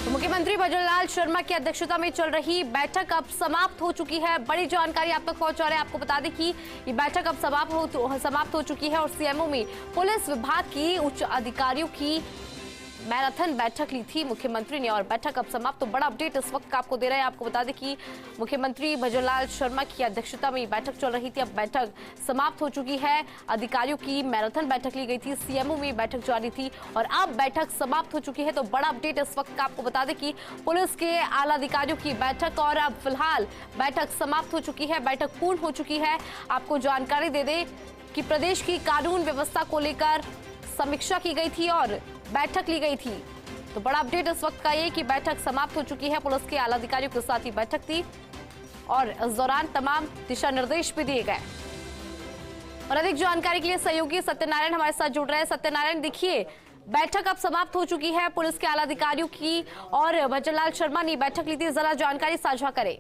तो मुख्यमंत्री भजनलाल शर्मा की अध्यक्षता में चल रही बैठक अब समाप्त हो चुकी है। बड़ी जानकारी आप तक पहुंचा रहे हैं। आपको बता दें कि ये बैठक अब समाप्त हो चुकी है और सीएमओ में पुलिस विभाग की उच्च अधिकारियों की मैराथन बैठक ली थी मुख्यमंत्री ने और बैठक अब समाप्त। तो बड़ा अपडेट इस वक्त आपको दे रहे हैं। आपको बता दें कि मुख्यमंत्री भजनलाल शर्मा की अध्यक्षता में बैठक चल रही थी, अब बैठक समाप्त हो चुकी है। अधिकारियों की मैराथन बैठक ली गई थी, सीएमओ में बैठक जारी थी और अब बैठक समाप्त हो चुकी है। तो बड़ा अपडेट इस वक्त का आपको बता दें कि पुलिस के आला अधिकारियों की बैठक और अब फिलहाल बैठक समाप्त हो चुकी है, बैठक पूर्ण हो चुकी है। आपको जानकारी दे दें कि प्रदेश की कानून व्यवस्था को लेकर समीक्षा की गई थी और बैठक ली गई थी। तो बड़ा अपडेट इस वक्त का ये कि बैठक समाप्त हो चुकी है। पुलिस के आला अधिकारियों के साथ ही बैठक थी और इस दौरान तमाम दिशा निर्देश भी दिए गए। और अधिक जानकारी के लिए सहयोगी सत्यनारायण हमारे साथ जुड़ रहे हैं। सत्यनारायण, देखिए बैठक अब समाप्त हो चुकी है पुलिस के आला अधिकारियों की और भजनलाल शर्मा ने बैठक ली थी, जरा जानकारी साझा करें।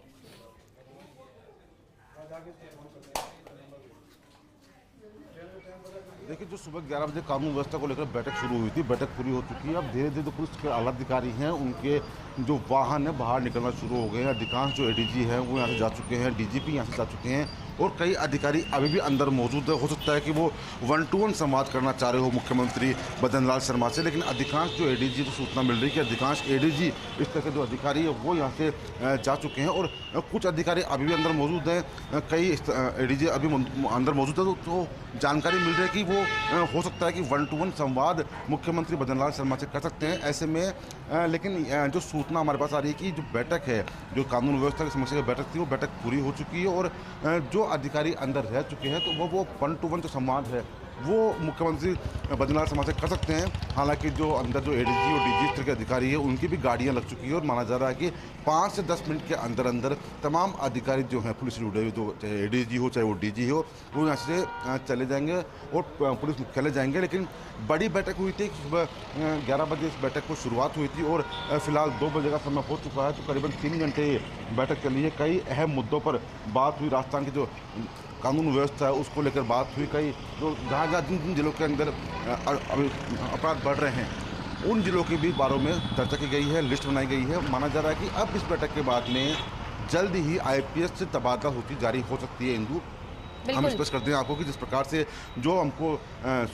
देखिए, जो सुबह 11 बजे कानून व्यवस्था को लेकर बैठक शुरू हुई थी, बैठक पूरी हो चुकी है। अब धीरे धीरे जो पुलिस के आला अधिकारी हैं उनके जो वाहन है बाहर निकलना शुरू हो गए हैं। अधिकांश जो एडीजी हैं वो यहाँ से जा चुके हैं, डीजीपी यहाँ से जा चुके हैं और कई अधिकारी अभी भी अंदर मौजूद है। हो सकता है कि वो 1-to-1 संवाद करना चाह रहे हो मुख्यमंत्री भजनलाल शर्मा से, लेकिन अधिकांश जो एडीजी को सूचना मिल रही है कि अधिकांश एडीजी इस तरह के जो अधिकारी है वो यहाँ से जा चुके हैं और कुछ अधिकारी अभी भी अंदर मौजूद हैं। कई एडीजी अभी अंदर मौजूद है तो जानकारी मिल रही है कि वो हो सकता है कि 1-to-1 संवाद मुख्यमंत्री भजनलाल शर्मा से कर सकते हैं। ऐसे में लेकिन जो सूचना हमारे पास आ रही है कि जो बैठक है, जो कानून व्यवस्था की समस्या की बैठक थी, वो बैठक पूरी हो चुकी है और जो अधिकारी अंदर रह चुके हैं तो वो 1-to-1 जो संवाद है वो मुख्यमंत्री भजनलाल शर्मा से कर सकते हैं। हालांकि जो अंदर जो एडीजी और डीजी स्तर के अधिकारी है उनकी भी गाड़ियां लग चुकी है और माना जा रहा है कि 5 से 10 मिनट के अंदर अंदर तमाम अधिकारी जो हैं पुलिस से जुड़े हुए, जो चाहे एडीजी हो चाहे वो डीजी हो, वो यहाँ से चले जाएंगे और पुलिस मुख्यालय जाएंगे। लेकिन बड़ी बैठक हुई थी, सुबह 11 बजे इस बैठक को शुरुआत हुई थी और फिलहाल 2 बजे का समय हो चुका है। तो करीबन 3 घंटे बैठक चली है। कई अहम मुद्दों पर बात हुई। राजस्थान की जो कानून व्यवस्था है उसको लेकर बात हुई। कई जो जहाँ जिन जिलों के अंदर अपराध बढ़ रहे हैं उन जिलों के भी बारे में चर्चा की गई है, लिस्ट बनाई गई है। माना जा रहा है कि अब इस बैठक के बाद में जल्द ही आईपीएस से तबादला सूची जारी हो सकती है। इंदु, हम स्पष्ट करते हैं आपको कि जिस प्रकार से जो हमको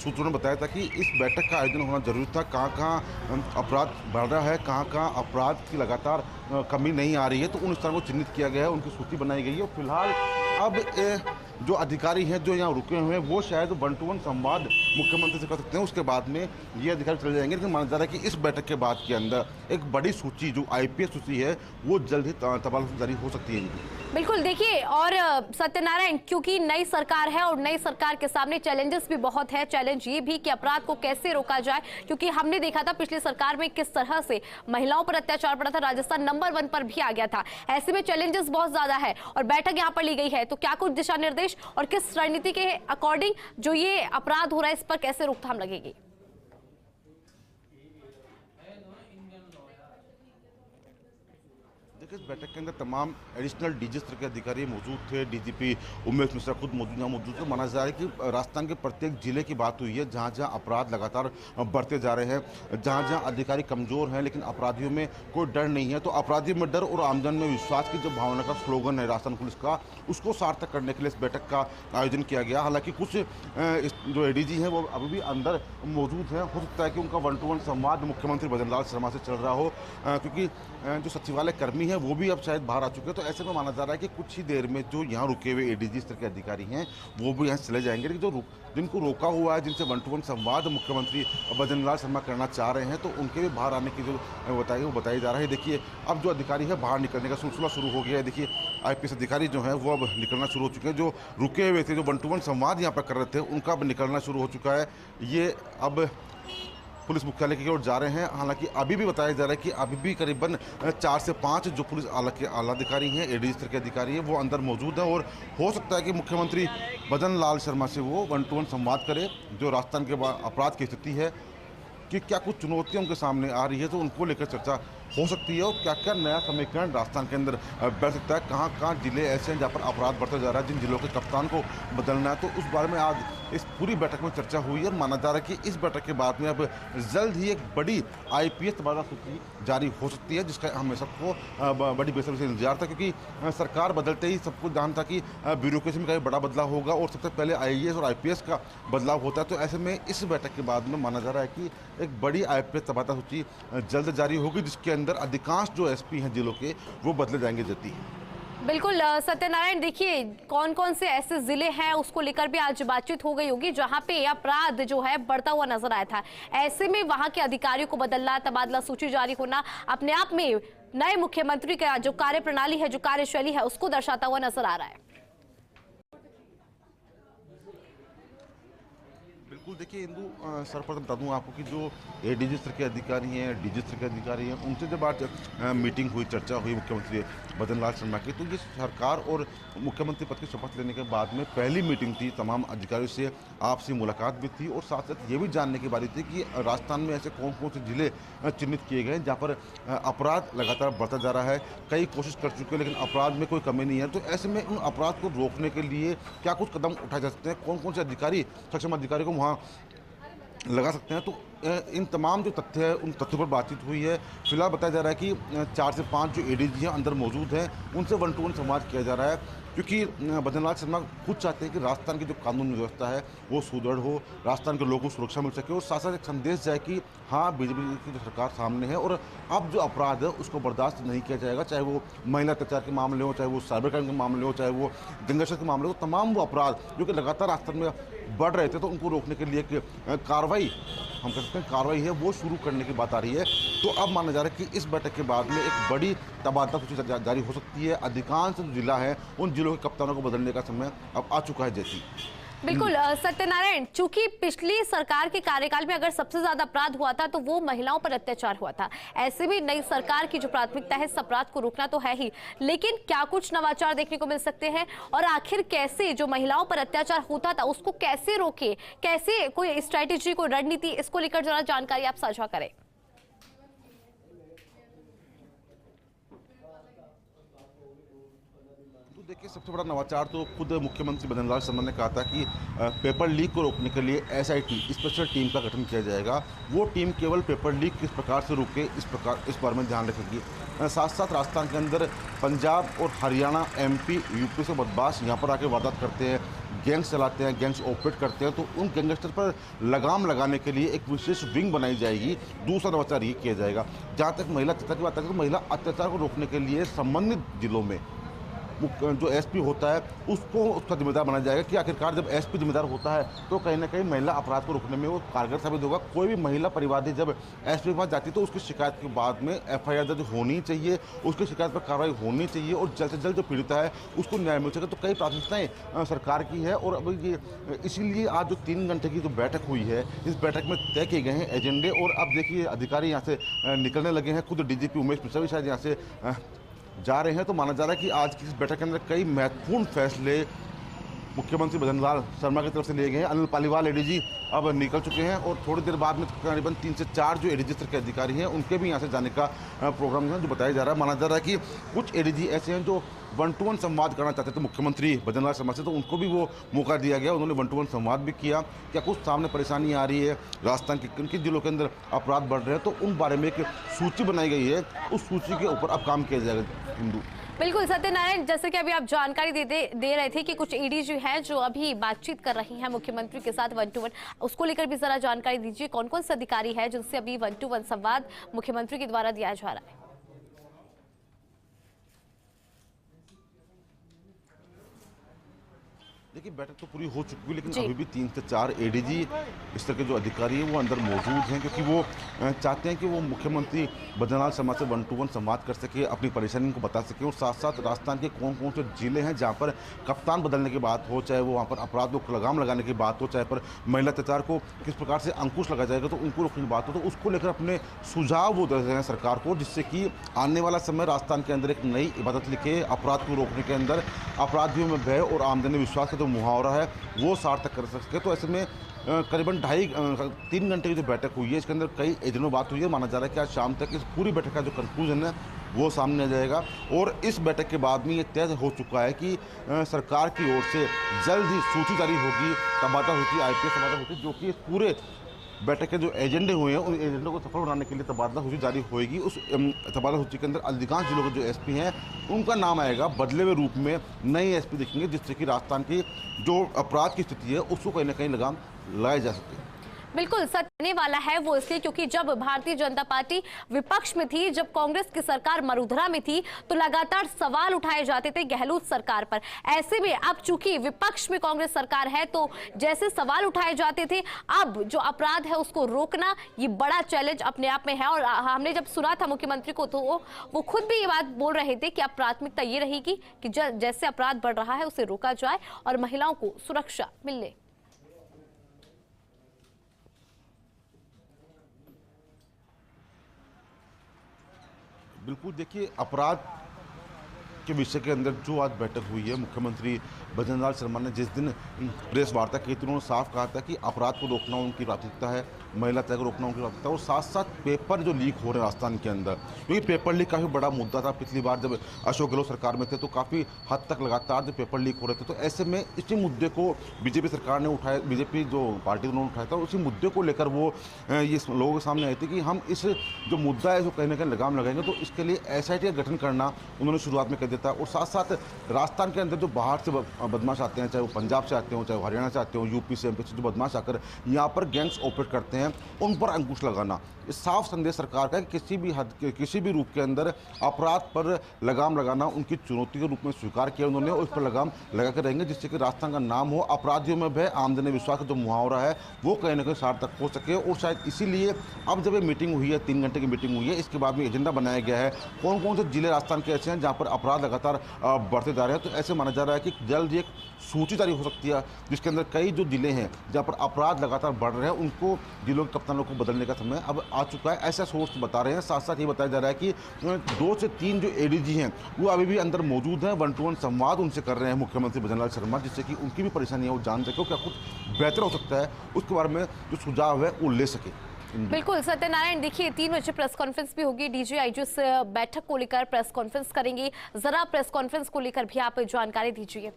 सूत्रों ने बताया था कि इस बैठक का आयोजन होना जरूरी था, कहाँ अपराध बढ़ रहा है, कहाँ अपराध की लगातार कमी नहीं आ रही है, तो उन स्थानों को चिन्हित किया गया है, उनकी सूची बनाई गई है। और फिलहाल अब जो अधिकारी हैं जो यहाँ रुके हुए हैं वो शायद 1-to-1 संवाद मुख्यमंत्री से कर सकते हैं। उसके बाद में ये अधिकारी चले जाएंगे। लेकिन माना जा रहा है कि इस बैठक के बाद के अंदर एक बड़ी सूची जो आईपीएस सूची है वो जल्द ही तबादला जारी हो सकती है। बिल्कुल, देखिए और सत्यनारायण, क्योंकि नई सरकार है और नई सरकार के सामने चैलेंजेस भी बहुत है। चैलेंज ये भी कि अपराध को कैसे रोका जाए, क्योंकि हमने देखा था पिछली सरकार में किस तरह से महिलाओं पर अत्याचार बढ़ा था, राजस्थान नंबर 1 पर भी आ गया था। ऐसे में चैलेंजेस बहुत ज्यादा है और बैठक यहाँ पर ली गई है। तो क्या कुछ दिशा निर्देश और किस रणनीति के अकॉर्डिंग जो ये अपराध हो रहा है इस पर कैसे रोकथाम लगेगी? इस बैठक के अंदर तमाम एडिशनल डीजी स्तर के अधिकारी मौजूद थे। डीजीपी उमेश मिश्रा खुद मौजूद थे। माना जा रहा है कि राजस्थान के प्रत्येक जिले की बात हुई है जहां जहां अपराध लगातार बढ़ते जा रहे हैं, जहां जहां अधिकारी कमजोर हैं लेकिन अपराधियों में कोई डर नहीं है। तो अपराधियों में डर और आमजन में विश्वास की जो भावना का स्लोगन है राजस्थान पुलिस का, उसको सार्थक करने के लिए इस बैठक का आयोजन किया गया। हालांकि कुछ जो एडीजी हैं वो अभी भी अंदर मौजूद हैं। हो सकता है कि उनका 1-to-1 संवाद मुख्यमंत्री भजनलाल शर्मा से चल रहा हो, क्योंकि जो सचिवालय कर्मी है वो भी अब शायद बाहर आ चुके हैं। तो ऐसे में माना जा रहा है कि कुछ ही देर में जो यहाँ रुके हुए एडीजी स्तर के अधिकारी हैं वो भी यहाँ चले जाएंगे। लेकिन जो जिनको रोका हुआ है, जिनसे 1-to-1 संवाद मुख्यमंत्री भजनलाल शर्मा करना चाह रहे हैं, तो उनके भी बाहर आने की जो बताया जा रहा है। देखिए, अब जो अधिकारी है बाहर निकलने का सिलसिला शुरू हो गया है। देखिए, आईपीएस अधिकारी जो हैं वो अब निकलना शुरू हो चुके हैं। जो रुके हुए थे, जो 1-to-1 संवाद यहाँ पर कर रहे थे, उनका अब निकलना शुरू हो चुका है। ये अब पुलिस मुख्यालय की ओर जा रहे हैं। हालांकि अभी भी बताया जा रहा है कि अभी भी करीबन 4 से 5 जो पुलिस आला अधिकारी हैं, एडीजी स्तर के अधिकारी हैं, वो अंदर मौजूद हैं और हो सकता है कि मुख्यमंत्री भजनलाल शर्मा से वो 1-to-1 संवाद करें। जो राजस्थान के अपराध की स्थिति है कि क्या कुछ चुनौतियां उनके सामने आ रही है तो उनको लेकर चर्चा हो सकती है और क्या क्या नया समीकरण राजस्थान के अंदर बढ़ सकता है, कहाँ कहाँ जिले ऐसे हैं जहाँ पर अपराध बढ़ता जा रहा है, जिन जिलों के कप्तान को बदलना है। तो उस बारे में आज इस पूरी बैठक में चर्चा हुई है। माना जा रहा है कि इस बैठक के बाद में अब जल्द ही एक बड़ी IPS तबादला सूची जारी हो सकती है, जिसका हमें सबको बड़ी बेसब्री से इंतजार था, क्योंकि सरकार बदलते ही सबको जान था कि ब्यूरोक्रेसी में कहीं बड़ा बदलाव होगा और सबसे पहले IAS और IPS का बदलाव होता है। तो ऐसे में इस बैठक के बाद में माना जा रहा है कि एक बड़ी IPS तबादला सूची जल्द जारी होगी, जिसके अंदर अधिकांश जो SP हैं जिलों के वो बदले जाएंगे। जती बिल्कुल सत्यनारायण, देखिए कौन कौन से ऐसे जिले हैं उसको लेकर भी आज बातचीत हो गई होगी जहां पे अपराध जो है बढ़ता हुआ नजर आया था। ऐसे में वहां के अधिकारियों को बदलना, तबादला सूची जारी होना अपने आप में नए मुख्यमंत्री का जो कार्य प्रणाली है, जो कार्यशैली है, उसको दर्शाता हुआ नजर आ रहा है। बिल्कुल, देखिए इंदु, सर्वप्रथम बता दूं आपको कि जो ADG स्तर के अधिकारी हैं, DG स्तर के अधिकारी हैं, उनसे जब आज मीटिंग हुई, चर्चा हुई मुख्यमंत्री भजन लाल शर्मा की, तो ये सरकार और मुख्यमंत्री पद की शपथ लेने के बाद में पहली मीटिंग थी। तमाम अधिकारियों से आपसी मुलाकात भी थी और साथ साथ ये भी जानने की बारी थी कि राजस्थान में ऐसे कौन कौन से जिले चिन्हित किए गए हैं जहाँ पर अपराध लगातार बढ़ता जा रहा है। कई कोशिश कर चुके हैं लेकिन अपराध में कोई कमी नहीं है। तो ऐसे में उन अपराध को रोकने के लिए क्या कुछ कदम उठाए जा सकते हैं, कौन कौन से अधिकारी, सक्षम अधिकारी को वहाँ लगा सकते हैं। तो इन तमाम जो तथ्य है उन तथ्यों पर बातचीत हुई है। फिलहाल बताया जा रहा है कि 4 से 5 जो ADG हैं अंदर मौजूद हैं, उनसे 1 to 1 संवाद किया जा रहा है, क्योंकि भजन लाल शर्मा खुद चाहते हैं कि राजस्थान की जो कानून व्यवस्था है वो सुदृढ़ हो, राजस्थान के लोगों को सुरक्षा मिल सके और साथ साथ एक संदेश जाए कि हाँ, BJP की जो सरकार सामने है और अब जो अपराध है उसको बर्दाश्त नहीं किया जाएगा, चाहे वो महिला अत्याचार के मामले हो, चाहे वो साइबर क्राइम के मामले हो, चाहे वो दंगाशत के मामले हो। तमाम वो अपराध जो कि लगातार राजस्थान में बढ़ रहे थे, तो उनको रोकने के लिए एक कार्रवाई, हम कह सकते हैं कार्रवाई है, वो शुरू करने की बात आ रही है। तो अब माना जा रहा है कि इस बैठक के बाद में एक बड़ी तबादला सूची जारी हो सकती है। अधिकांश जो जिला है उन जिलों के कप्तानों को बदलने का समय अब आ चुका है। जैसी बिल्कुल सत्यनारायण, चूंकि पिछली सरकार के कार्यकाल में अगर सबसे ज्यादा अपराध हुआ था तो वो महिलाओं पर अत्याचार हुआ था। ऐसे में नई सरकार की जो प्राथमिकता है, इस अपराध को रोकना तो है ही, लेकिन क्या कुछ नवाचार देखने को मिल सकते हैं और आखिर कैसे जो महिलाओं पर अत्याचार होता था उसको कैसे रोके, कैसे कोई स्ट्रैटेजी, कोई रणनीति, इसको लेकर जरा जानकारी आप साझा करें। देखिए, सबसे बड़ा नवाचार तो खुद मुख्यमंत्री भजन लाल शर्मा ने कहा था कि पेपर लीक को रोकने के लिए SIT स्पेशल टीम का गठन किया जाएगा। वो टीम केवल पेपर लीक किस प्रकार से रोके इस बारे में ध्यान रखेगी। साथ साथ राजस्थान के अंदर पंजाब और हरियाणा, MP, UP से बदमाश यहाँ पर आके वारदात करते हैं, गैंग्स चलाते हैं, गैंग्स ऑपरेट करते हैं, तो उन गैंगस्टर पर लगाम लगाने के लिए एक विशेष विंग बनाई जाएगी। दूसरा नवाचार ये किया जाएगा, जहाँ तक महिला अत्याचार की बात है तो महिला अत्याचार को रोकने के लिए संबंधित जिलों में जो SP होता है उसको उसका जिम्मेदार बनाया जाएगा कि आखिरकार जब SP जिम्मेदार होता है तो कहीं ना कहीं महिला अपराध को रोकने में वो कारगर साबित होगा। कोई भी महिला परिवादी जब SP के पास जाती है तो उसकी शिकायत के बाद में FIR दर्ज होनी चाहिए, उसकी शिकायत पर कार्रवाई होनी चाहिए और जल्द से जल्द जो पीड़िता है उसको न्याय मिल सके। तो कई प्राथमिकताएं सरकार की है और अब ये इसीलिए आज जो 3 घंटे की जो बैठक हुई है, इस बैठक में तय किए गए हैं एजेंडे और अब देखिए अधिकारी यहाँ से निकलने लगे हैं। खुद DGP उमेश मिश्रा भी शायद यहाँ से जा रहे हैं। तो माना जा रहा है कि आज की इस बैठक के अंदर कई महत्वपूर्ण फैसले मुख्यमंत्री भजन लाल शर्मा की तरफ से लिए गए हैं। अनिल पालीवाल ADG अब निकल चुके हैं और थोड़ी देर बाद में करीबन 3 से 4 जो ADG स्तर के अधिकारी हैं उनके भी यहाँ से जाने का प्रोग्राम है जो बताया जा रहा है। माना जा रहा है कि कुछ ADG ऐसे हैं जो 1 to 1 संवाद करना चाहते थे मुख्यमंत्री भजन लाल शर्मा से, तो उनको भी वो मौका दिया गया, उन्होंने 1 to 1 संवाद भी किया। क्या कुछ सामने परेशानी आ रही है राजस्थान के किन किन जिलों के अंदर अपराध बढ़ रहे हैं, तो उन बारे में एक सूची बनाई गई है, उस सूची के ऊपर अब काम किया जाएगा। हिंदू बिल्कुल सत्यनारायण, जैसे कि अभी आप जानकारी दे रहे थे कि कुछ ADG हैं जो अभी बातचीत कर रही हैं मुख्यमंत्री के साथ 1 to 1, उसको लेकर भी जरा जानकारी दीजिए। कौन कौन से अधिकारी हैं जिनसे अभी 1 to 1 संवाद मुख्यमंत्री के द्वारा दिया जा रहा है? देखिए, बैठक तो पूरी हो चुकी है लेकिन अभी भी 3 से 4 ADG इस तरह के जो अधिकारी हैं वो अंदर मौजूद हैं, क्योंकि वो चाहते हैं कि वो मुख्यमंत्री भजन लाल शर्मा से 1 to 1 संवाद कर सके, अपनी परेशानी को बता सके और साथ साथ राजस्थान के कौन कौन से जिले हैं जहाँ पर कप्तान बदलने की बात हो, चाहे वो वहाँ पर अपराध को लगाम लगाने की बात हो, चाहे पर महिला अत्याचार को किस प्रकार से अंकुश लगाया जाएगा तो उनको रोकने की बात हो, तो उसको लेकर अपने सुझाव वो दे रहे हैं सरकार को, जिससे कि आने वाला समय राजस्थान के अंदर एक नई इबादत लिखे, अपराध को रोकने के अंदर अपराधियों में भय और आमदनी विश्वास का जो मुहावरा है वो सार्थक कर सके। तो ऐसे में करीबन 3 घंटे की जो बैठक हुई है, इसके अंदर कई एजेंडों बात हुई है। माना जा रहा है कि आज शाम तक इस पूरी बैठक का जो कंक्लूजन है वो सामने आ जाएगा और इस बैठक के बाद में ये तय हो चुका है कि सरकार की ओर से जल्द ही सूची जारी होगी, तबादला होगी, IPS तबादला होगी, जो कि इस पूरे बैठक के जो एजेंडे हुए हैं उन एजेंडों को सफल बनाने के लिए तबादला सूची जारी होगी। उस तबादला सूची के अंदर अधिकांश जिलों के जो SP हैं उनका नाम आएगा, बदले हुए रूप में नए SP दिखेंगे, जिससे कि राजस्थान की जो अपराध की स्थिति है उसको कहीं ना कहीं लगाम लगाई जा सके। बिल्कुल सतने वाला है वो इसलिए क्योंकि जब भारतीय जनता पार्टी विपक्ष में थी, जब कांग्रेस की सरकार मरुधरा में थी, तो लगातार सवाल उठाए जाते थे गहलोत सरकार पर। ऐसे में अब चूंकि विपक्ष में कांग्रेस सरकार है तो जैसे सवाल उठाए जाते थे, अब जो अपराध है उसको रोकना ये बड़ा चैलेंज अपने आप में है। और हमने जब सुना था मुख्यमंत्री को तो वो खुद भी ये बात बोल रहे थे कि अब प्राथमिकता ये रहेगी कि जैसे अपराध बढ़ रहा है उसे रोका जाए और महिलाओं को सुरक्षा मिले। बिल्कुल, देखिए अपराध के विषय के अंदर जो आज बैठक हुई है, मुख्यमंत्री भजनलाल शर्मा ने जिस दिन प्रेस वार्ता की थी उन्होंने साफ कहा था कि अपराध को रोकना उनकी प्राथमिकता है, महिला तय को रोकना उनकी प्राथमिकता है और साथ साथ पेपर जो लीक हो रहे हैं राजस्थान के अंदर, क्योंकि पेपर लीक काफ़ी बड़ा मुद्दा था। पिछली बार जब अशोक गहलोत सरकार में थे तो काफ़ी हद तक लगातार जो पेपर लीक हो रहे थे, तो ऐसे में इसी मुद्दे को बीजेपी सरकार ने उठाया, बीजेपी जो पार्टी उन्होंने उठाया था, उसी मुद्दे को लेकर वो ये लोगों के सामने आई थी कि हम इस जो मुद्दा है जो कहीं ना कहीं लगाम लगाएंगे, तो इसके लिए SIT का गठन करना उन्होंने शुरुआत में कर दिया था। और साथ साथ राजस्थान के अंदर जो बाहर से बदमाश आते हैं, चाहे वो पंजाब से आते हो, चाहे वो हरियाणा से आते हो, UP से MP से जो बदमाश आकर यहाँ पर गैंग्स ऑपरेट करते हैं, उन पर अंकुश लगाना। ये साफ संदेश सरकार का है कि किसी भी रूप के अंदर अपराध पर लगाम लगाना उनकी चुनौती के रूप में स्वीकार किया उन्होंने और उस पर लगाम लगा कर रहेंगे, जिससे कि राजस्थान का नाम हो, अपराधियों में भय, आमदनी विश्वास का जो मुहावरा है वो कहीं ना कहीं सार्थक हो सके। और शायद इसीलिए अब जब ये मीटिंग हुई है, 3 घंटे की मीटिंग हुई है, इसके बाद में एजेंडा बनाया गया है कौन कौन से जिले राजस्थान के ऐसे हैं जहाँ पर अपराध लगातार बढ़ते जा रहे हैं। तो ऐसे माना जा रहा है कि जल्द एक सूची जारी हो सकती है जिसके अंदर कई जो जिले हैं जहाँ पर अपराध लगातार बढ़ रहे हैं, उनको जिलों के कप्तानों को बदलने का समय अब आ चुका है, ऐसा सोर्स बता रहे हैं। साथ साथ ये बताया जा रहा है कि 2 से 3 जो ADG हैं वो अभी भी अंदर मौजूद हैं, 1-to-1 संवाद उनसे कर रहे हैं मुख्यमंत्री भजनलाल शर्मा, जिससे कि उनकी भी परेशानी है वो जान सके, क्या कुछ बेहतर हो सकता है उसके बारे में जो सुझाव है वो ले सके। बिल्कुल सत्यनारायण, देखिए 3 बजे प्रेस कॉन्फ्रेंस भी होगी, DG IG इस बैठक को लेकर प्रेस कॉन्फ्रेंस करेंगे। जरा प्रेस कॉन्फ्रेंस को लेकर भी आप जानकारी दीजिए।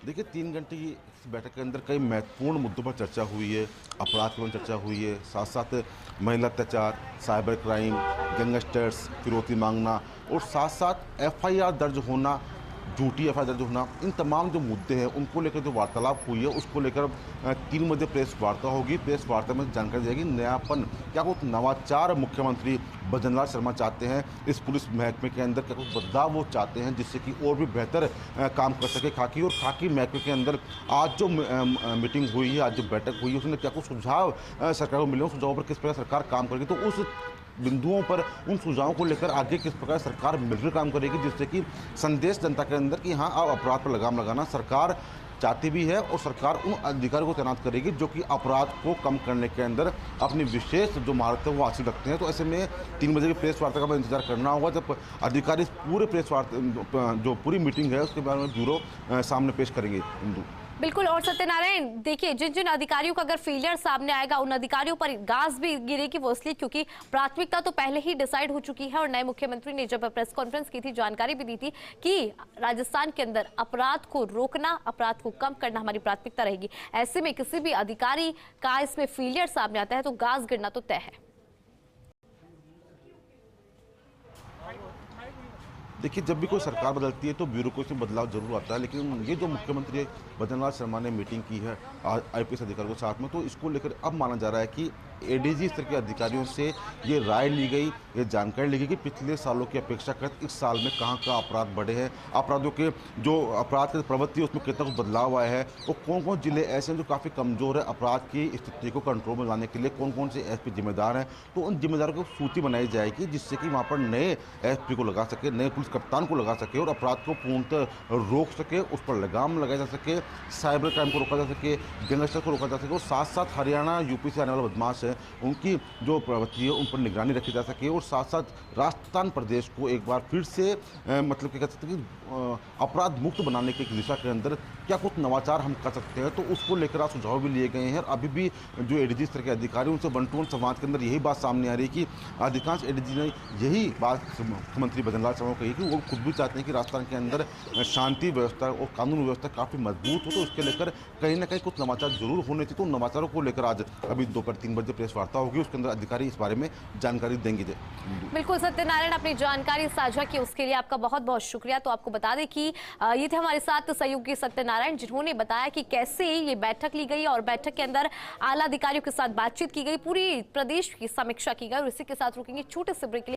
देखिए 3 घंटे की इस बैठक के अंदर कई महत्वपूर्ण मुद्दों पर चर्चा हुई है, अपराध पर चर्चा हुई है, साथ साथ महिला अत्याचार, साइबर क्राइम, गैंगस्टर्स, फिरौती मांगना और साथ साथ FIR दर्ज होना, झूठी FIR दर्ज होना, इन तमाम जो मुद्दे हैं उनको लेकर जो वार्तालाप हुई है उसको लेकर 3 बजे प्रेस वार्ता होगी। प्रेस वार्ता में जानकारी दी जाएगी नयापन, क्या कुछ नवाचार मुख्यमंत्री भजनलाल शर्मा चाहते हैं इस पुलिस महकमे के अंदर, क्या कुछ बदलाव वो चाहते हैं जिससे कि और भी बेहतर काम कर सके खाकी। और खाकी महकमे के अंदर आज जो मीटिंग हुई है, आज जो बैठक हुई है, उसमें क्या कुछ सुझाव सरकार को मिले, सुझावों पर किस प्रकार सरकार काम करेगी, तो उस बिंदुओं पर उन सुझावों को लेकर आगे किस प्रकार सरकार मिलकर काम करेगी, जिससे कि संदेश जनता के अंदर कि हाँ अब अपराध पर लगाम लगाना सरकार चाहती भी है और सरकार उन अधिकारियों को तैनात करेगी जो कि अपराध को कम करने के अंदर अपनी विशेष जो महारत है वो हासिल रखते हैं। तो ऐसे में 3 बजे की प्रेस वार्ता का इंतजार करना होगा, जब अधिकारी पूरे प्रेस वार्ता जो पूरी मीटिंग है उसके बारे में ब्यूरो सामने पेश करेंगे। बिल्कुल, और सत्यनारायण देखिए जिन जिन अधिकारियों का अगर फेलियर सामने आएगा उन अधिकारियों पर गाज भी गिरेगी, वो इसलिए क्योंकि प्राथमिकता तो पहले ही डिसाइड हो चुकी है। और नए मुख्यमंत्री ने जब प्रेस कॉन्फ्रेंस की थी जानकारी भी दी थी कि राजस्थान के अंदर अपराध को रोकना, अपराध को कम करना हमारी प्राथमिकता रहेगी। ऐसे में किसी भी अधिकारी का इसमें फेलियर सामने आता है तो गाज गिरना तो तय है। देखिए जब भी कोई सरकार बदलती है तो ब्यूरोक्रेसी में बदलाव जरूर आता है, लेकिन ये जो मुख्यमंत्री भजनलाल शर्मा ने मीटिंग की है IPS अधिकारियों के साथ में, तो इसको लेकर अब माना जा रहा है कि ADG स्तर के अधिकारियों से ये राय ली गई, ये जानकारी ली गई कि पिछले सालों की अपेक्षाकृत इस साल में कहाँ अपराध बढ़े हैं, अपराधों के जो अपराध की प्रवृत्ति है उसमें कितना कुछ बदलाव आया है, और कौन कौन जिले ऐसे हैं जो काफ़ी कमज़ोर है अपराध की स्थिति को कंट्रोल में लाने के लिए, कौन कौन से SP जिम्मेदार हैं। तो उन जिम्मेदारों की सूची बनाई जाएगी जिससे कि वहाँ पर नए SP को लगा सके, नए पुलिस कप्तान को लगा सके और अपराध को पूर्णतः रोक सके, उस पर लगाम लगाया जा सके, साइबर क्राइम को रोका जा सके, गैंगस्टर को रोका जा सके और साथ साथ हरियाणा यूपी से आने वाले बदमाश हैं उनकी जो प्रवृत्ति है उन पर निगरानी रखी जा सके और साथ साथ राजस्थान प्रदेश को एक बार फिर से मतलब क्या कह सकते हैं कि अपराध मुक्त बनाने की दिशा के अंदर क्या कुछ नवाचार हम कर सकते हैं, तो उसको लेकर आज सुझाव भी लिए गए हैं। और अभी भी जो एडीजी स्तर के अधिकारी उनसे वन टू वन संवाद के अंदर यही बात सामने आ रही है कि अधिकांश एडीजी ने यही बात मुख्यमंत्री भजनलाल शर्मा को कही कि वो खुद भी चाहते हैं कि राजस्थान के अंदर शांति व्यवस्था और कानून व्यवस्था काफ़ी मजबूत हो, तो उसके लेकर कहीं ना कहीं कुछ नवाचार जरूर होने चाहिए। तो उन नवाचारों को लेकर आज अभी दोपहर 3 बजे प्रेस वार्ता होगी, उसके अंदर अधिकारी इस बारे में जानकारी देंगे। बिल्कुल सत्यनारायण, अपनी जानकारी साझा की उसके लिए आपका बहुत बहुत शुक्रिया। तो आपको बता दें कि ये थे हमारे साथ सहयोगी सत्यनारायण, जिन्होंने बताया कि कैसे ये बैठक ली गई और बैठक के अंदर आला अधिकारियों के साथ बातचीत की गई, पूरी प्रदेश की समीक्षा की गई। और इसी के साथ रुकेंगे छोटे से ब्रेक के लिए।